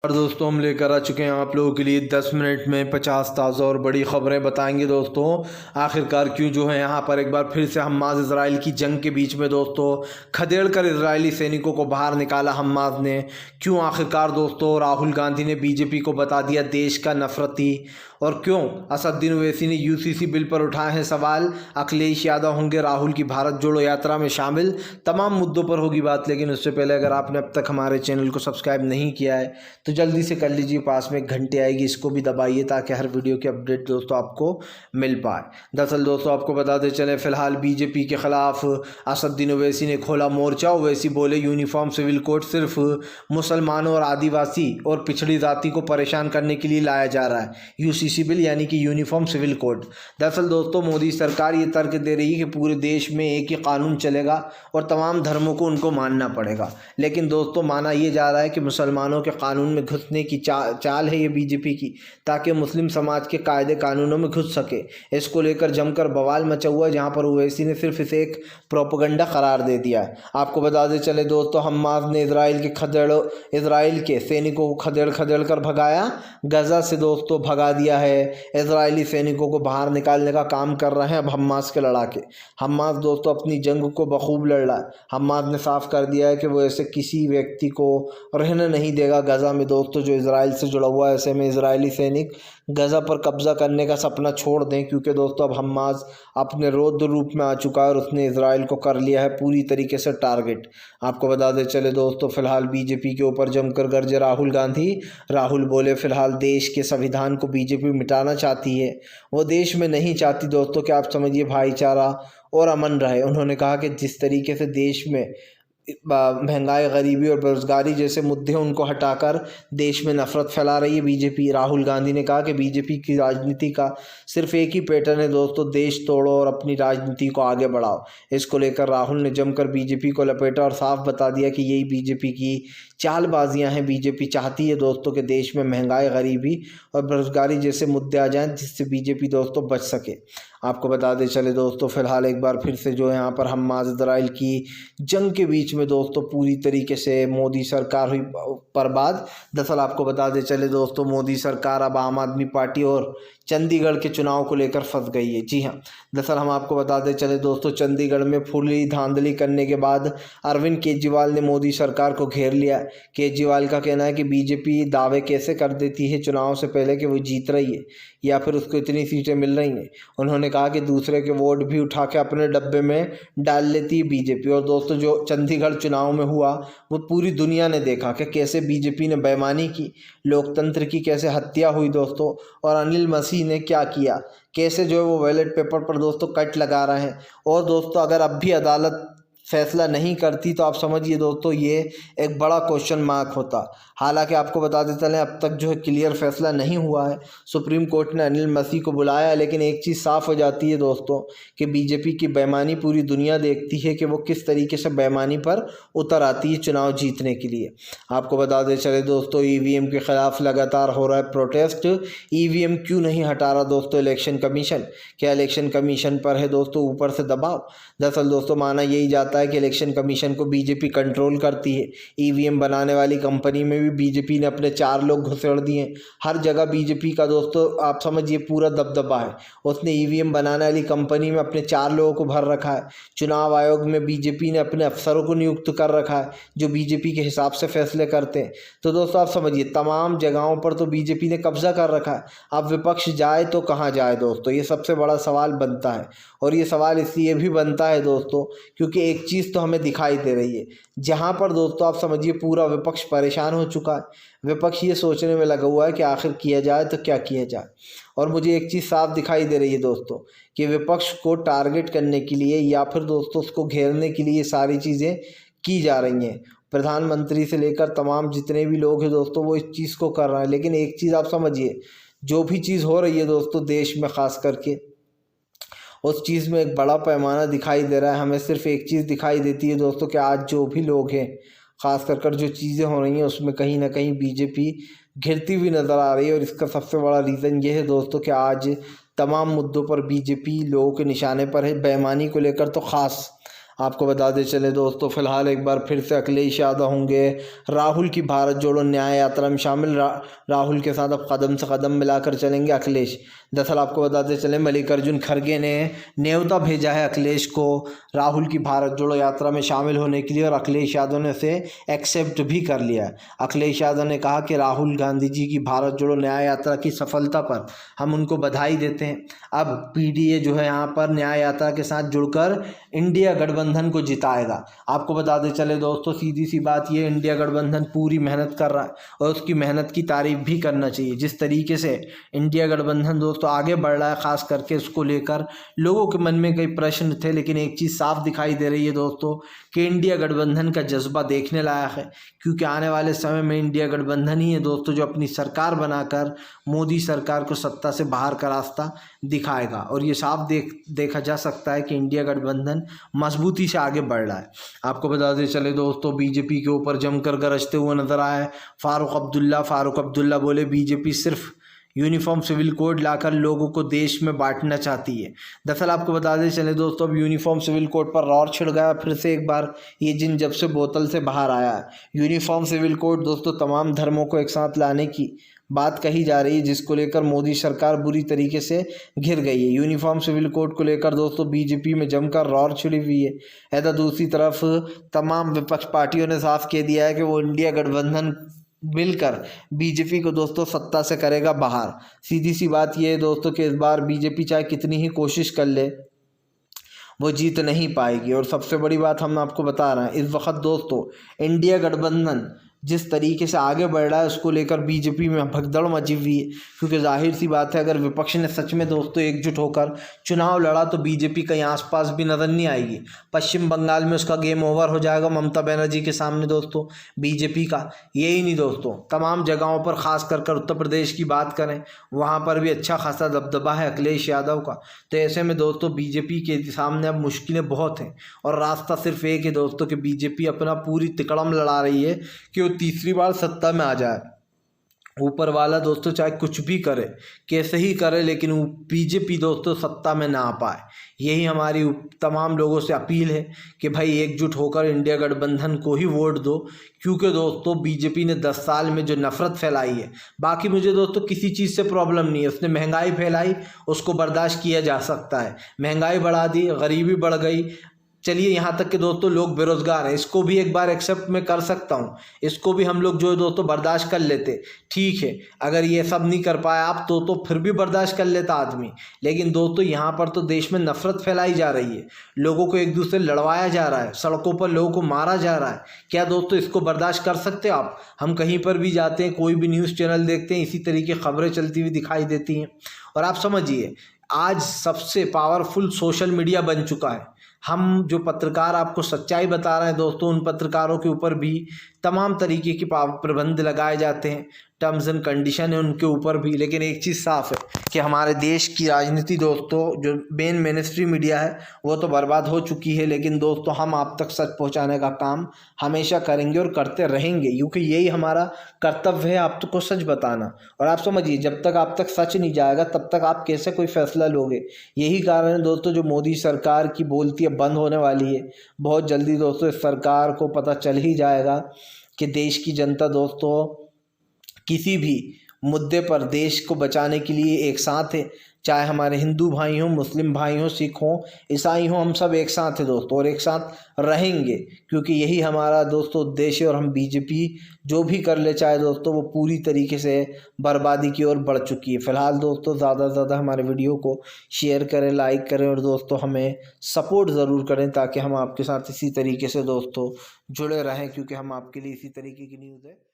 और दोस्तों हम लेकर आ चुके हैं आप लोगों के लिए 10 मिनट में 50 ताज़ा और बड़ी ख़बरें बताएंगे दोस्तों। आखिरकार क्यों जो है यहाँ पर एक बार फिर से हमास इजराइल की जंग के बीच में दोस्तों खदेड़ कर इजरायली सैनिकों को बाहर निकाला हमास ने। क्यों आखिरकार दोस्तों राहुल गांधी ने बीजेपी को बता दिया देश का नफरती, और क्यों असदुद्दीन ओवैसी ने यूसीसी बिल पर उठाए हैं सवाल। अखिलेश यादव होंगे राहुल की भारत जोड़ो यात्रा में शामिल। तमाम मुद्दों पर होगी बात, लेकिन उससे पहले अगर आपने अब तक हमारे चैनल को सब्सक्राइब नहीं किया है तो जल्दी से कर लीजिए। पास में एक घंटे आएगी, इसको भी दबाइए ताकि हर वीडियो की अपडेट दोस्तों आपको मिल पाए। दरअसल दोस्तों आपको बताते चले, फिलहाल बीजेपी के खिलाफ असदुद्दीन ओवैसी ने खोला मोर्चा। ओवैसी बोले यूनिफॉर्म सिविल कोड सिर्फ मुसलमानों और आदिवासी और पिछड़ी जाति को परेशान करने के लिए लाया जा रहा है, यूसीसी बिल यानी कि यूनिफॉर्म सिविल कोड। दरअसल दोस्तों मोदी सरकार ये तर्क दे रही है कि पूरे देश में एक ही कानून चलेगा और तमाम धर्मों को उनको मानना पड़ेगा, लेकिन दोस्तों माना ये जा रहा है कि मुसलमानों के कानून में घुसने की चाल है ये बीजेपी की, ताकि मुस्लिम समाज के कायदे कानूनों में घुस सके। इसको लेकर जमकर बवाल मचा हुआ है, जहां पर ओवैसी ने सिर्फ इसे एक प्रोपेगेंडा करार दे दिया है। आपको बता दें चले दोस्तों, हमास ने इजराइल के सैनिकों को खदेड़ कर भगाया। गजा से दोस्तों भगा दिया है। इजरायली सैनिकों को बाहर निकालने का काम कर रहे हैं अब हमास के लड़ाके। हमास दोस्तों अपनी जंग को बखूब लड़ रहा है। हमास ने साफ कर दिया है कि वो ऐसे किसी व्यक्ति को रहने नहीं देगा गजा में दोस्तों जो इजराइल से जुड़ा हुआ है। ऐसे में इजरायली सैनिक गजा पर कब्जा करने का सपना छोड़ दें, क्योंकि दोस्तों अब हमास अपने रौद्र रूप में आ चुका है और उसने इजराइल को कर लिया है पूरी तरीके से टारगेट। आपको बता दें चले दोस्तों, फिलहाल बीजेपी के ऊपर जमकर गरजे राहुल गांधी। राहुल बोले फिलहाल देश के संविधान को बीजेपी मिटाना चाहती है, वो देश में नहीं चाहती दोस्तों कि आप समझिए भाईचारा और अमन रहे। उन्होंने कहा कि जिस तरीके से देश में महंगाई, गरीबी और बेरोजगारी जैसे मुद्दे उनको हटाकर देश में नफरत फैला रही है बीजेपी। राहुल गांधी ने कहा कि बीजेपी की राजनीति का सिर्फ एक ही पैटर्न है दोस्तों, देश तोड़ो और अपनी राजनीति को आगे बढ़ाओ। इसको लेकर राहुल ने जमकर बीजेपी को लपेटा और साफ बता दिया कि यही बीजेपी की चालबाजियां हैं। बीजेपी चाहती है दोस्तों कि देश में महंगाई, गरीबी और बेरोजगारी जैसे मुद्दे आ जाएं, जिससे बीजेपी दोस्तों बच सके। आपको बता दें चले दोस्तों, फिलहाल एक बार फिर से जो है यहाँ पर हमास इजराइल की जंग के बीच में दोस्तों पूरी तरीके से मोदी सरकार हुई बर्बाद। दरअसल आपको बता दें चले दोस्तों, मोदी सरकार अब आम आदमी पार्टी और चंडीगढ़ के चुनाव को लेकर फंस गई है। जी हाँ, दरअसल हम आपको बताते चले दोस्तों, चंडीगढ़ में फुली धांधली करने के बाद अरविंद केजरीवाल ने मोदी सरकार को घेर लिया। केजरीवाल का कहना है कि बीजेपी दावे कैसे कर देती है चुनाव से पहले कि वो जीत रही है या फिर उसको इतनी सीटें मिल रही हैं। उन्होंने कहा कि दूसरे के वोट भी उठा के अपने डब्बे में डाल लेती है बीजेपी। और दोस्तों जो चंडीगढ़ चुनाव में हुआ वो पूरी दुनिया ने देखा कि कैसे बीजेपी ने बेईमानी की, लोकतंत्र की कैसे हत्या हुई दोस्तों, और अनिल मसीह ने क्या किया, कैसे जो है वो बैलेट पेपर पर दोस्तों कट लगा रहे हैं। और दोस्तों अगर अब भी अदालत फैसला नहीं करती तो आप समझिए दोस्तों ये एक बड़ा क्वेश्चन मार्क होता। हालांकि आपको बता देते चलें, अब तक जो है क्लियर फैसला नहीं हुआ है। सुप्रीम कोर्ट ने अनिल मसीह को बुलाया, लेकिन एक चीज़ साफ हो जाती है दोस्तों कि बीजेपी की बेईमानी पूरी दुनिया देखती है कि वो किस तरीके से बेईमानी पर उतर आती है चुनाव जीतने के लिए। आपको बता दें चले दोस्तों, ईवीएम के खिलाफ लगातार हो रहा है प्रोटेस्ट। ईवीएम क्यों नहीं हटा रहा दोस्तों इलेक्शन कमीशन? क्या इलेक्शन कमीशन पर है दोस्तों ऊपर से दबाव? दरअसल दोस्तों माना यही जाता है कि इलेक्शन कमीशन को बीजेपी कंट्रोल करती है। ईवीएम बनाने वाली कंपनी में भी बीजेपी ने अपने 4 लोग घुसेड़ दिए। हर जगह बीजेपी का दोस्तों आप समझिए पूरा दबदबा है। उसने ईवीएम बनाने वाली कंपनी में अपने 4 लोगों को भर रखा है। चुनाव आयोग में बीजेपी ने अपने अफसरों को नियुक्त कर रखा है जो बीजेपी के हिसाब से फैसले करते हैं। तो दोस्तों आप समझिए तमाम जगहों पर तो बीजेपी ने कब्जा कर रखा है। अब विपक्ष जाए तो कहाँ जाए दोस्तों, ये सबसे बड़ा सवाल बनता है। और ये सवाल इसलिए भी बनता है दोस्तों क्योंकि एक चीज़ तो हमें दिखाई दे रही है, जहाँ पर दोस्तों आप समझिए पूरा विपक्ष परेशान हो चुका है। विपक्ष ये सोचने में लगा हुआ है कि आखिर किया जाए तो क्या किया जाए। और मुझे एक चीज़ साफ दिखाई दे रही है दोस्तों कि विपक्ष को टारगेट करने के लिए या फिर दोस्तों उसको घेरने के लिए ये सारी चीज़ें की जा रही हैं। प्रधानमंत्री से लेकर तमाम जितने भी लोग हैं दोस्तों वो इस चीज़ को कर रहे हैं। लेकिन एक चीज़ आप समझिए, जो भी चीज़ हो रही है दोस्तों देश में ख़ास करके, उस चीज़ में एक बड़ा पैमाना दिखाई दे रहा है। हमें सिर्फ एक चीज़ दिखाई देती है दोस्तों कि आज जो भी लोग हैं, ख़ास कर जो चीज़ें हो रही हैं उसमें कहीं ना कहीं बीजेपी घिरती हुई नज़र आ रही है। और इसका सबसे बड़ा रीज़न ये है दोस्तों कि आज तमाम मुद्दों पर बीजेपी लोगों के निशाने पर है। बेईमानी को लेकर तो ख़ास आपको बताते चले दोस्तों, फिलहाल एक बार फिर से अखिलेश यादव होंगे राहुल की भारत जोड़ो न्याय यात्रा में शामिल। राहुल के साथ अब कदम से कदम मिलाकर चलेंगे अखिलेश। दरअसल आपको बताते चले, मल्लिकार्जुन खड़गे ने न्योता भेजा है अखिलेश को राहुल की भारत जोड़ो यात्रा में शामिल होने के लिए, और अखिलेश यादव ने उसे एक्सेप्ट भी कर लिया है। अखिलेश यादव ने कहा कि राहुल गांधी जी की भारत जोड़ो न्याय यात्रा की सफलता पर हम उनको बधाई देते हैं। अब पीडीए जो है यहाँ पर न्याय यात्रा के साथ जुड़कर इंडिया गठबंधन को जिताएगा। आपको बताते चले दोस्तों, सीधी सी बात ये, इंडिया गठबंधन पूरी मेहनत कर रहा है और उसकी मेहनत की तारीफ भी करना चाहिए। जिस तरीके से इंडिया गठबंधन दोस्तों आगे बढ़ रहा है, खास करके उसको लेकर लोगों के मन में कई प्रश्न थे, लेकिन एक चीज़ साफ दिखाई दे रही है दोस्तों कि इंडिया गठबंधन का जज्बा देखने लायक है, क्योंकि आने वाले समय में इंडिया गठबंधन ही है दोस्तों जो अपनी सरकार बनाकर मोदी सरकार को सत्ता से बाहर का रास्ता दिखाएगा। और ये साफ देखा जा सकता है कि इंडिया गठबंधन मजबूती से आगे बढ़ रहा है। आपको बताते चले दोस्तों, बीजेपी के ऊपर जमकर गरजते हुए नजर आए फारूक अब्दुल्ला बोले बीजेपी सिर्फ यूनिफॉर्म सिविल कोड लाकर लोगों को देश में बांटना चाहती है। दरअसल आपको बताते चले दोस्तों, अब यूनिफॉर्म सिविल कोड पर रौर छिड़ गया फिर से एक बार, ये जिन जब से बोतल से बाहर आया है। यूनिफॉर्म सिविल कोड दोस्तों तमाम धर्मों को एक साथ लाने की बात कही जा रही है, जिसको लेकर मोदी सरकार बुरी तरीके से घिर गई है। यूनिफॉर्म सिविल कोड को लेकर दोस्तों बीजेपी में जमकर रौर छिड़ी हुई है। ऐसा दूसरी तरफ तमाम विपक्ष पार्टियों ने साफ कह दिया है कि वो इंडिया गठबंधन मिलकर बीजेपी को दोस्तों सत्ता से करेगा बाहर। सीधी सी बात यह है दोस्तों कि इस बार बीजेपी चाहे कितनी ही कोशिश कर ले, वो जीत नहीं पाएगी। और सबसे बड़ी बात हम आपको बता रहे हैं, इस वक्त दोस्तों इंडिया गठबंधन जिस तरीके से आगे बढ़ रहा है उसको लेकर बीजेपी में भगदड़ मची हुई है, क्योंकि जाहिर सी बात है अगर विपक्ष ने सच में दोस्तों एकजुट होकर चुनाव लड़ा तो बीजेपी कहीं आसपास भी नज़र नहीं आएगी। पश्चिम बंगाल में उसका गेम ओवर हो जाएगा ममता बनर्जी के सामने दोस्तों बीजेपी का। यही नहीं दोस्तों, तमाम जगहों पर खास कर उत्तर प्रदेश की बात करें, वहाँ पर भी अच्छा खासा दबदबा है अखिलेश यादव का। तो ऐसे में दोस्तों बीजेपी के सामने अब मुश्किलें बहुत हैं और रास्ता सिर्फ एक है दोस्तों कि बीजेपी अपना पूरी तिकड़म लड़ा रही है कि तीसरी बार सत्ता में आ जाए। ऊपर वाला दोस्तों चाहे कुछ भी करे, कैसे ही करे, लेकिन बीजेपी दोस्तों सत्ता में ना आ पाए। यही हमारी तमाम लोगों से अपील है कि भाई एकजुट होकर इंडिया गठबंधन को ही वोट दो, क्योंकि दोस्तों बीजेपी ने 10 साल में जो नफरत फैलाई है, बाकी मुझे दोस्तों किसी चीज़ से प्रॉब्लम नहीं है। उसने महंगाई फैलाई, उसको बर्दाश्त किया जा सकता है। महंगाई बढ़ा दी, गरीबी बढ़ गई, चलिए यहाँ तक कि दोस्तों लोग बेरोजगार हैं, इसको भी एक बार एक्सेप्ट मैं कर सकता हूँ, इसको भी हम लोग जो है दोस्तों बर्दाश्त कर लेते, ठीक है। अगर ये सब नहीं कर पाए आप तो फिर भी बर्दाश्त कर लेता आदमी। लेकिन दोस्तों यहाँ पर तो देश में नफरत फैलाई जा रही है, लोगों को एक दूसरे लड़वाया जा रहा है, सड़कों पर लोगों को मारा जा रहा है। क्या दोस्तों इसको बर्दाश्त कर सकते आप? हम कहीं पर भी जाते हैं, कोई भी न्यूज़ चैनल देखते हैं, इसी तरीके खबरें चलती हुई दिखाई देती हैं। और आप समझिए आज सबसे पावरफुल सोशल मीडिया बन चुका है। हम जो पत्रकार आपको सच्चाई बता रहे हैं दोस्तों, उन पत्रकारों के ऊपर भी तमाम तरीके के प्रतिबंध लगाए जाते हैं, टर्म्स एंड कंडीशन है उनके ऊपर भी। लेकिन एक चीज़ साफ है कि हमारे देश की राजनीति दोस्तों, जो मेन स्ट्रीम मीडिया है वो तो बर्बाद हो चुकी है, लेकिन दोस्तों हम आप तक सच पहुंचाने का काम हमेशा करेंगे और करते रहेंगे, क्योंकि यही हमारा कर्तव्य है आप को सच बताना। और आप समझिए जब तक आप तक सच नहीं जाएगा तब तक आप कैसे कोई फैसला लोगे। यही कारण है दोस्तों जो मोदी सरकार की बोलती है बंद होने वाली है। बहुत जल्दी दोस्तों इस सरकार को पता चल ही जाएगा कि देश की जनता दोस्तों किसी भी मुद्दे पर देश को बचाने के लिए एक साथ है। चाहे हमारे हिंदू भाई हों, मुस्लिम भाई हों, सिख हों, ईसाई हों, हम सब एक साथ हैं दोस्तों और एक साथ रहेंगे, क्योंकि यही हमारा दोस्तों उद्देश्य। और हम बीजेपी जो भी कर ले चाहे दोस्तों वो पूरी तरीके से बर्बादी की ओर बढ़ चुकी है। फ़िलहाल दोस्तों ज़्यादा से ज़्यादा हमारे वीडियो को शेयर करें, लाइक करें और दोस्तों हमें सपोर्ट ज़रूर करें, ताकि हम आपके साथ इसी तरीके से दोस्तों जुड़े रहें, क्योंकि हम आपके लिए इसी तरीके की न्यूज़ है